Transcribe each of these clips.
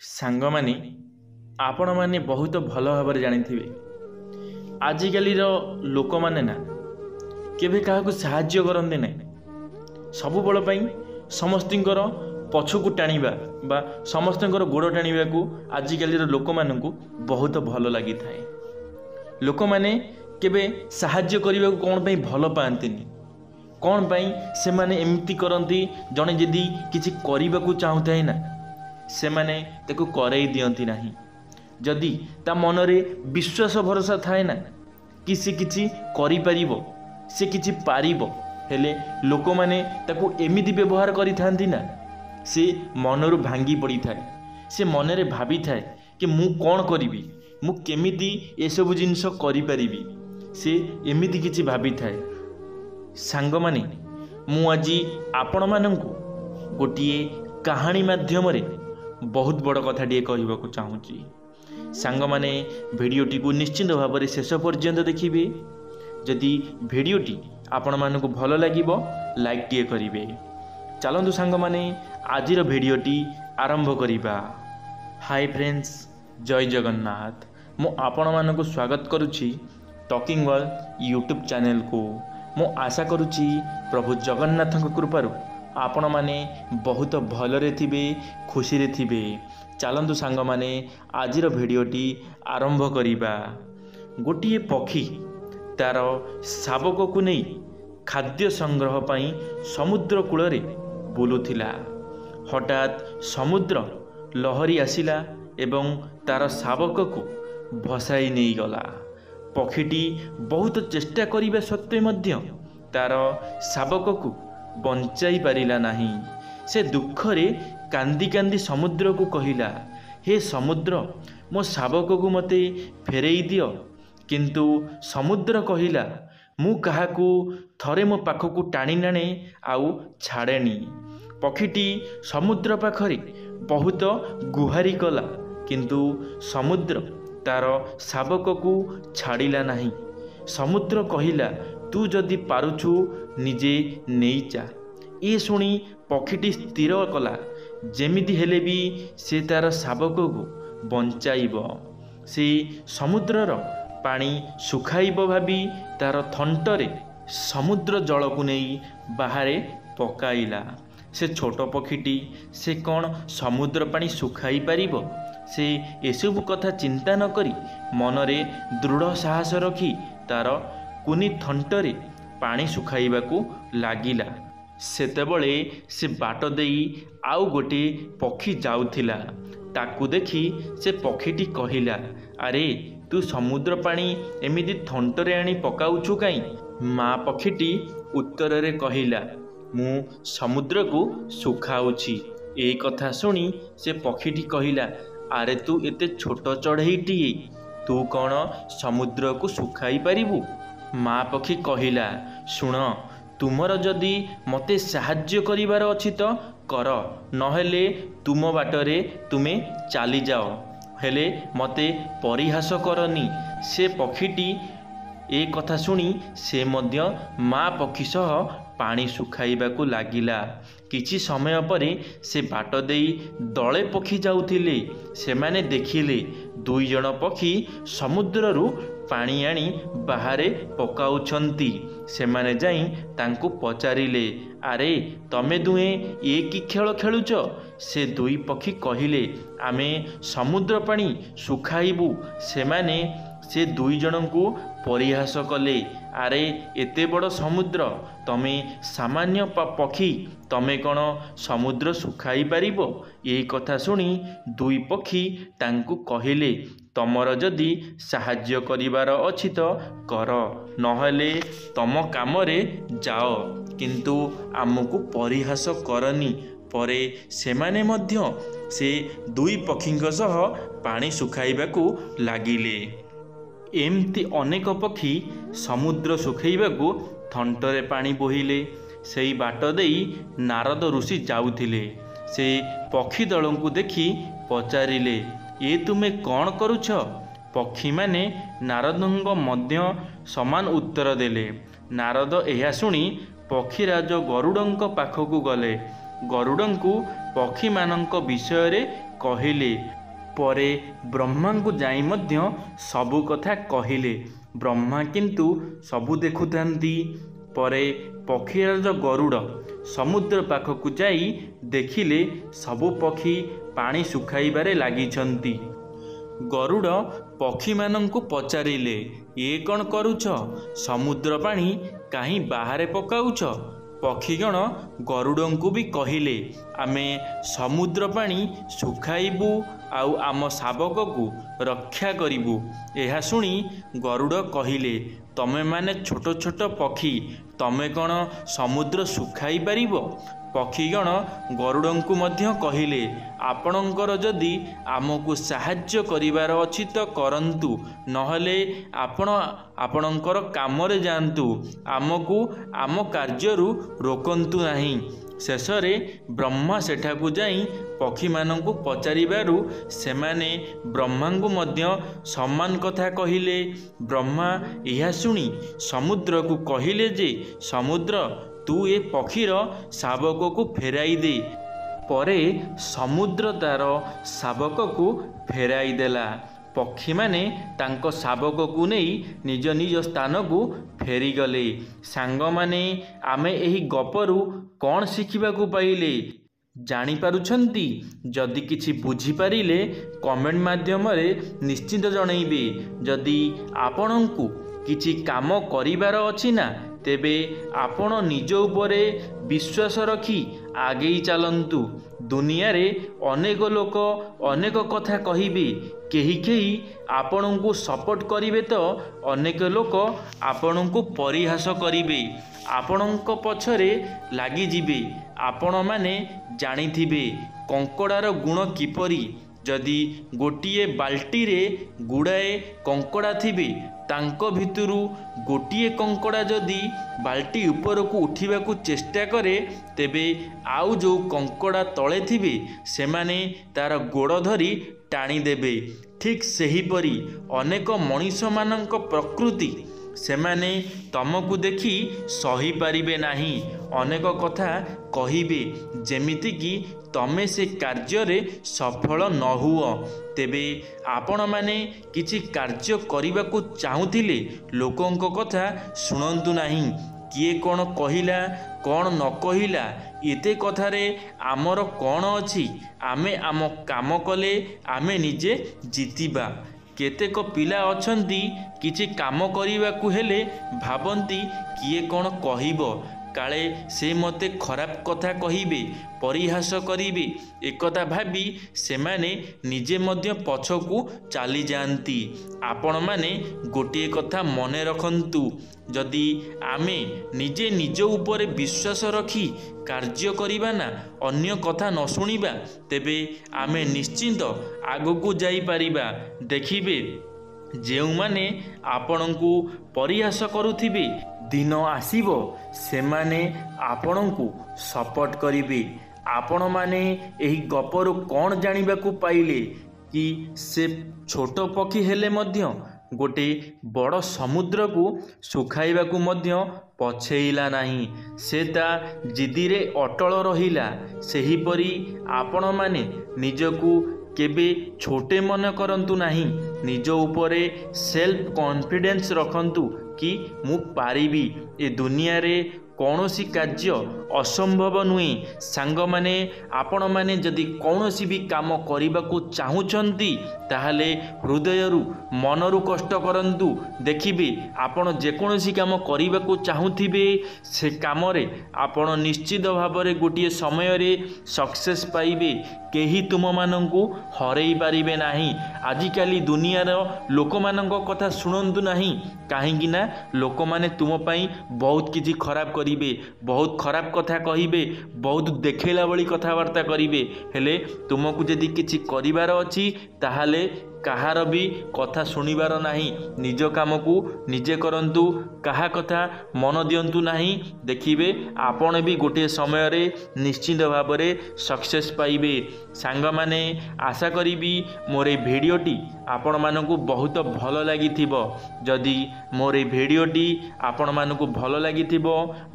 सांगमाने आपण माने बहुत भल भाव जानिथिबे आजिकालीर लोक माने ना केबे काहाकू साहाय्य करते ना सब बल पाई समस्तिंकर पछकू टाणिबा बा समस्तंकर गोड़ टाणिबा को आजिकालीर लोक माननकू बहुत भल लगी थाए। लोक माने केबे साहाय्य करने को कौन पाई भल पाएंतिनी कौन पाई से माने एमती करती जड़े जदि किसी करने को चाहूए ना से माने ताको करई दियंती नाही जदि ता मनरे विश्वास भरोसा थाए ना कि से किछि करि परिबो से किछि पारिबो हेले लोक माने ताको एमिति व्यवहार करि थांती ना से मनरु भांगी पड़ी थाए। से मनरे भाभी थाए कि मु कौन करिबी मु केमिति ए सब जिंस करि परिबी से एमिति किछि भाभी थाए। सांग माने मु आजी आपण मानंकु गोटिए कहानी माध्यम रे बहुत बड़ कथाटिए कहबाकू चाहूँगी। सांग माने भिडियोटी को निश्चिंत भाव में शेष पर्यंत देखिए। जदि भिडियोटी आपण मानकु भल लागिबो लाइक टिए करिवे। चलंतु सांग माने आजिर भिडियोटी आरंभ करिबा। हाय फ्रेंड्स, जय जगन्नाथ। मु आपण मानकु स्वागत करुछि टॉकिंग वर्ल्ड यूट्यूब चैनल को। मु आशा करुछि प्रभु जगन्नाथ कृपारु आपण माने बहुत भलरे थिबे, खुशी रे थिबे। चलंतु सांग माने आजिर भिडियोटी आरंभ करिबा। गोटिए पक्षी तार शावक को नहीं खाद्य संग्रह पाई समुद्र कूल रे बुलुथिला। हठात समुद्र लहरी आसिला एवं तार शावक को भसाई नहीं गला। पक्षीटी बहुत चेष्टा करिबा सत्वे मध्य तार शावक को बंचाई पारिला नहीं। से दुख रे कांदी कांदी समुद्र को कहिला, हे समुद्र मो शावक को मते फेरई दियो। किंतु समुद्र कहिला, मु काहाकू थरे मो पाखकू टाणी नाणे आउ छाड़ेनी। पक्षीटी समुद्र पाखरे बहुत गुहारी कला किंतु समुद्र तार शावक को छाड़िला नहीं। समुद्र कहिला, तू जदि पारुछु निजे नहीं जा। ये शुणी पक्षीटी स्थिर कला जेमिति हेले भी से तार शावक को बंचाइब। से समुद्रर पानी सुखाइब भावी तार थंटरे समुद्र जल को नहीं बाहरे पकाइला। से छोट पक्षीटी से कौन समुद्र पानी सुखाई पारिबो? से एसबु कथा चिंता न करी मनरे दृढ़ साहस रखी तार कुनी थंटरे पानी सुखाइबाकू लागिला। सेतेबळे से बाट देई आउ गोटे पक्षी जाउथिला। ताकू देखी से पक्षीटी कहिला, अरे तू समुद्र पानी एमिति थंटरे आनी पकाउछु काई? माँ पक्षीटी उत्तर रे कहिला, मु समुद्र को सुखाउछि। ए कथा सुनी से पक्षीटी कहिला, अरे तू एते छोट चढ़ईटीए तू कौन समुद्र को सुखाई पारिबु? माँ पक्षी कहिला, शुण तुमर जदि मते साहाय्य करिवार अछि तो कर, नहेले तुम बाटरे तुमे चली जाओ, हेले मते परिहास करनी। से पक्षीटी ए कथा सुनी से मध्य माँ पक्षी सह पानी सुखाइबाकू लागिला। किछि समय परे से बाट देई दले पक्षी जाउथिले। सेमाने देखिले दुई जण पक्षी समुद्ररू पानी आनी बाहरे पकाउछंती। सेमाने जाई तांकू पचारिले, अरे तमे दुहे ये कि खेल खेलुच? से दुई पक्षी कहिले, आमे समुद्र पानी सुखाइबू। सेमाने से दुई जनकू परिहास कले, अरे एते बड़ समुद्र तमे सामान्य पक्षी तमे कौन समुद्र सुखाई पारिबो? ये कथा सुनी दुई पक्षी तांकू कहिले, तमर जदि साहाय्य करिवार अछि तो कर, नहेले तम काम रे जाओ, किंतु आमको परिहास करनी। परे सेमाने मध्य से दुई पक्षीଙ୍କ सह पानी सुखाइबाकू लागिले। एमती अनेक पक्षी समुद्र सुखाइबाकू थंटरे पानी बोहिले। सेई बाट देई नारद ऋषि जाउथिले। से पक्षी दलंकू देखी पचारिले, ए तुमे कौन करुछ? पक्षी माने नारदंग मध्य समान उत्तर देले। नारद एहा सुनी पक्षीराज गरुडंक पाखकू गले। गरुडंकू पक्षी मानंक विषय रे କହିଲେ। ପରେ ବ୍ରହ୍ମାଙ୍କୁ ଯାଇ ମଧ୍ୟ ସବୁ କଥା କହିଲେ। ବ୍ରହ୍ମା କିନ୍ତୁ ସବୁ ଦେଖୁଥାନ୍ତି। ପରେ ପକ୍ଷୀରାଜ ଗରୁଡ଼ ସମୁଦ୍ର ପାଖକୁ ଯାଇ ଦେଖିଲେ ସବୁ ପକ୍ଷୀ ପାଣି ଶୁଖାଇବାରେ ଲାଗିଛନ୍ତି। ଗରୁଡ଼ ପକ୍ଷୀମାନଙ୍କୁ ପଚାରିଲେ, ଏ କ'ଣ କରୁଛ? ସମୁଦ୍ର ପାଣି କାହିଁ ବାହାରେ ପକାଉଛ? ପକ୍ଷୀଗଣ ଗରୁଡ଼ଙ୍କୁ ବି କହିଲେ, ଆମେ ସମୁଦ୍ର ପାଣି ଶୁଖାଇବୁ ଆଉ ଆମ ଶାବକକୁ ରକ୍ଷା କରିବୁ। ଏହା ଶୁଣି ଗରୁଡ଼ କହିଲେ, ତମେମାନେ ଛୋଟ ଛୋଟ ପକ୍ଷୀ, ତମେ କ'ଣ ସମୁଦ୍ର ଶୁଖାଇ ପାରିବ? ପକ୍ଷୀଗଣ ଗରୁଡ଼ଙ୍କୁ ମଧ୍ୟ କହିଲେ, ଆପଣଙ୍କର ଯଦି ଆମକୁ ସାହାଯ୍ୟ କରିବାର ଅଛି ତ କରନ୍ତୁ, ନହେଲେ ଆପଣ ଆପଣଙ୍କର କାମରେ ଯାଆନ୍ତୁ, ଆମକୁ ଆମ କାର୍ଯ୍ୟରୁ ରୋକନ୍ତୁ ନାହିଁ। ଶେଷରେ ବ୍ରହ୍ମା ସେଠାକୁ ଯାଇ ପକ୍ଷୀମାନଙ୍କୁ ପଚାରିବାରୁ ସେମାନେ ବ୍ରହ୍ମାଙ୍କୁ ମଧ୍ୟ ସମାନ କଥା କହିଲେ। ବ୍ରହ୍ମା ଏହା ଶୁଣି ସମୁଦ୍ରକୁ କହିଲେ ଯେ, ସମୁଦ୍ର, ତୁ ଏ ପକ୍ଷୀର ଶାବକକୁ ଫେରାଇ ଦେ। ପରେ ସମୁଦ୍ର ତାର ଶାବକକୁ ଫେରାଇ ଦେଲା। ପକ୍ଷୀମାନେ ତାଙ୍କ ଶାବକକୁ ନେଇ ନିଜ ନିଜ ସ୍ଥାନକୁ ଫେରିଗଲେ। ସାଙ୍ଗମାନେ, ଆମେ ଏହି ଗପରୁ କ'ଣ ଶିଖିବାକୁ ପାଇଲେ ଜାଣିପାରୁଛନ୍ତି? ଯଦି କିଛି ବୁଝିପାରିଲେ କମେଣ୍ଟ ମାଧ୍ୟମରେ ନିଶ୍ଚିତ ଜଣାଇବେ। ଯଦି ଆପଣଙ୍କୁ କିଛି କାମ କରିବାର ଅଛି ନା, ତେବେ ଆପଣ ନିଜ ଉପରେ ବିଶ୍ୱାସ ରଖି ଆଗେଇ ଚାଲନ୍ତୁ। ଦୁନିଆରେ ଅନେକ ଲୋକ ଅନେକ କଥା କହିବେ। କେହି କେହି ଆପଣଙ୍କୁ ସପୋର୍ଟ କରିବେ ତ ଅନେକ ଲୋକ ଆପଣଙ୍କୁ ପରିହାସ କରିବେ, ଆପଣଙ୍କ ପଛରେ ଲାଗିଯିବେ। ଆପଣମାନେ ଜାଣିଥିବେ କଙ୍କଡ଼ାର ଗୁଣ କିପରି। ଯଦି ଗୋଟିଏ ବାଲ୍ଟିରେ ଗୁଡ଼ାଏ କଙ୍କଡ଼ା ଥିବେ, ତାଙ୍କ ଭିତରୁ ଗୋଟିଏ କଙ୍କଡ଼ା ଯଦି ବାଲ୍ଟି ଉପରକୁ ଉଠିବାକୁ ଚେଷ୍ଟା କରେ, ତେବେ ଆଉ ଯେଉଁ କଙ୍କଡ଼ା ତଳେ ଥିବେ ସେମାନେ ତାର ଗୋଡ଼ ଧରି ଟାଣିଦେବେ। ଠିକ୍ ସେହିପରି ଅନେକ ମଣିଷମାନଙ୍କ ପ୍ରକୃତି। ସେମାନେ ତମକୁ ଦେଖି ସହିପାରିବେ ନାହିଁ, ଅନେକ କଥା କହିବେ, ଯେମିତିକି ତମେ ସେ କାର୍ଯ୍ୟରେ ସଫଳ ନ ହୁଅ। ତେବେ ଆପଣମାନେ କିଛି କାର୍ଯ୍ୟ କରିବାକୁ ଚାହୁଁଥିଲେ ଲୋକଙ୍କ କଥା ଶୁଣନ୍ତୁ ନାହିଁ। କିଏ କ'ଣ କହିଲା, କ'ଣ ନ କହିଲା, ଏତେ କଥାରେ ଆମର କ'ଣ ଅଛି? ଆମେ ଆମ କାମ କଲେ ଆମେ ନିଜେ ଜିତିବା। କେତେକ ପିଲା ଅଛନ୍ତି କିଛି କାମ କରିବାକୁ ହେଲେ ଭାବନ୍ତି କିଏ କ'ଣ କହିବ, କାଳେ ସେ ମୋତେ ଖରାପ କଥା କହିବେ, ପରିହାସ କରିବେ। ଏକଥା ଭାବି ସେମାନେ ନିଜେ ମଧ୍ୟ ପଛକୁ ଚାଲିଯାଆନ୍ତି। ଆପଣମାନେ ଗୋଟିଏ କଥା ମନେ ରଖନ୍ତୁ, ଯଦି ଆମେ ନିଜେ ନିଜ ଉପରେ ବିଶ୍ୱାସ ରଖି କାର୍ଯ୍ୟ କରିବା ନା, ଅନ୍ୟ କଥା ନ ଶୁଣିବା, ତେବେ ଆମେ ନିଶ୍ଚିନ୍ତ ଆଗକୁ ଯାଇପାରିବା। ଦେଖିବେ ଯେଉଁମାନେ ଆପଣଙ୍କୁ ପରିହାସ କରୁଥିବେ, ଦିନ ଆସିବ ସେମାନେ ଆପଣଙ୍କୁ ସପୋର୍ଟ କରିବେ। ଆପଣମାନେ ଏହି ଗପରୁ କ'ଣ ଜାଣିବାକୁ ପାଇଲେ? କି ସେ ଛୋଟ ପକ୍ଷୀ ହେଲେ ମଧ୍ୟ ଗୋଟେ ବଡ଼ ସମୁଦ୍ରକୁ ଶୁଖାଇବାକୁ ମଧ୍ୟ ପଛେଇଲା ନାହିଁ। ସେ ତା ଜିଦିରେ ଅଟଳ ରହିଲା। ସେହିପରି ଆପଣମାନେ ନିଜକୁ କେବେ ଛୋଟେ ମନେ କରନ୍ତୁ ନାହିଁ। ନିଜ ଉପରେ ସେଲ୍ଫ କନଫିଡେନ୍ସ ରଖନ୍ତୁ କି ମୁଁ ପାରିବି। ଏ ଦୁନିଆରେ କୌଣସି କାର୍ଯ୍ୟ ଅସମ୍ଭବ ନୁହେଁ। ସାଙ୍ଗମାନେ, ଆପଣମାନେ ଯଦି କୌଣସି ବି କାମ କରିବାକୁ ଚାହୁଁଛନ୍ତି, ତାହେଲେ ହୃଦୟରୁ ମନରୁ କଷ୍ଟ କରନ୍ତୁ। ଦେଖିବେ ଆପଣ ଯେକୌଣସି କାମ କରିବାକୁ ଚାହୁଁଥିବେ, ସେ କାମରେ ଆପଣ ନିଶ୍ଚିତ ଭାବରେ ଗୋଟିଏ ସମୟରେ ସକ୍ସେସ୍ ପାଇବେ। କେହି ତୁମମାନଙ୍କୁ ହରେଇ ପାରିବେ ନାହିଁ। ଆଜିକାଲି ଦୁନିଆର ଲୋକମାନଙ୍କ କଥା ଶୁଣନ୍ତୁ ନାହିଁ, କାହିଁକି ନା ଲୋକମାନେ ତୁମ ପାଇଁ ବହୁତ କିଛି ଖରାପ କରିବେ, ବହୁତ ଖରାପ କଥା କହିବେ, ବହୁତ ଦେଖେଇଲା ଭଳି କଥାବାର୍ତ୍ତା କରିବେ। ହେଲେ ତୁମକୁ ଯଦି କିଛି କରିବାର ଅଛି, ତାହେଲେ କାହାର ବି କଥା ଶୁଣିବାର ନାହିଁ। ନିଜ କାମକୁ ନିଜେ କରନ୍ତୁ, କାହା କଥା ମନ ଦିଅନ୍ତୁ ନାହିଁ। ଦେଖିବେ ଆପଣ ବି ଗୋଟିଏ ସମୟରେ ନିଶ୍ଚିତ ଭାବରେ ସକ୍ସେସ୍ ପାଇବେ। ସାଙ୍ଗମାନେ, ଆଶା କରିବି ମୋର এই ଭିଡ଼ିଓଟି ଆପଣମାନଙ୍କୁ ବହୁତ ଭଲ ଲାଗିଥିବ। ଯଦି ମୋର এই ଭିଡ଼ିଓଟି ଆପଣମାନଙ୍କୁ ଭଲ ଲାଗିଥିବ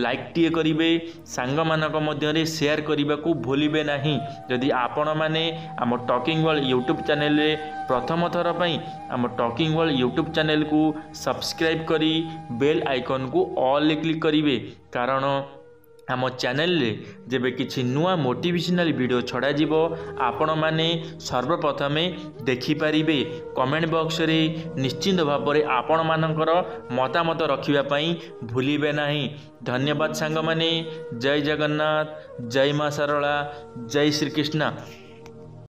ଲାଇକ୍ଟିଏ କରିବେ, ସାଙ୍ଗମାନଙ୍କ ମଧ୍ୟରେ ସେୟାର କରିବାକୁ ଭୁଲିବେ ନାହିଁ। ଯଦି ଆପଣମାନେ ଆମ ଟକିଂ ୱାର୍ଲ୍ଡ ୟୁଟ୍ୟୁବ୍ ଚ୍ୟାନେଲରେ ପ୍ରଥମ ଥର ପାଇଁ ଆମ ଟକିଂ ୱାର୍ଲ୍ଡ ୟୁଟ୍ୟୁବ୍ ଚ୍ୟାନେଲକୁ ସବସ୍କ୍ରାଇବ୍ କରି ବେଲ୍ ଆଇକନ୍କୁ ଅଲ୍ରେ କ୍ଲିକ୍ କରିବେ। କାରଣ ଆମ ଚ୍ୟାନେଲରେ ଯେବେ କିଛି ନୂଆ ମୋଟିଭେସନାଲ ଭିଡ଼ିଓ ଛଡ଼ାଯିବ ଆପଣମାନେ ସର୍ବପ୍ରଥମେ ଦେଖିପାରିବେ। କମେଣ୍ଟ ବକ୍ସରେ ନିଶ୍ଚିତ ଭାବରେ ଆପଣମାନଙ୍କର ମତାମତ ରଖିବା ପାଇଁ ଭୁଲିବେ ନାହିଁ। ଧନ୍ୟବାଦ ସାଙ୍ଗମାନେ। ଜୟ ଜଗନ୍ନାଥ, ଜୟ ମା ଶାରଳା, ଜୟ ଶ୍ରୀକୃଷ୍ଣ।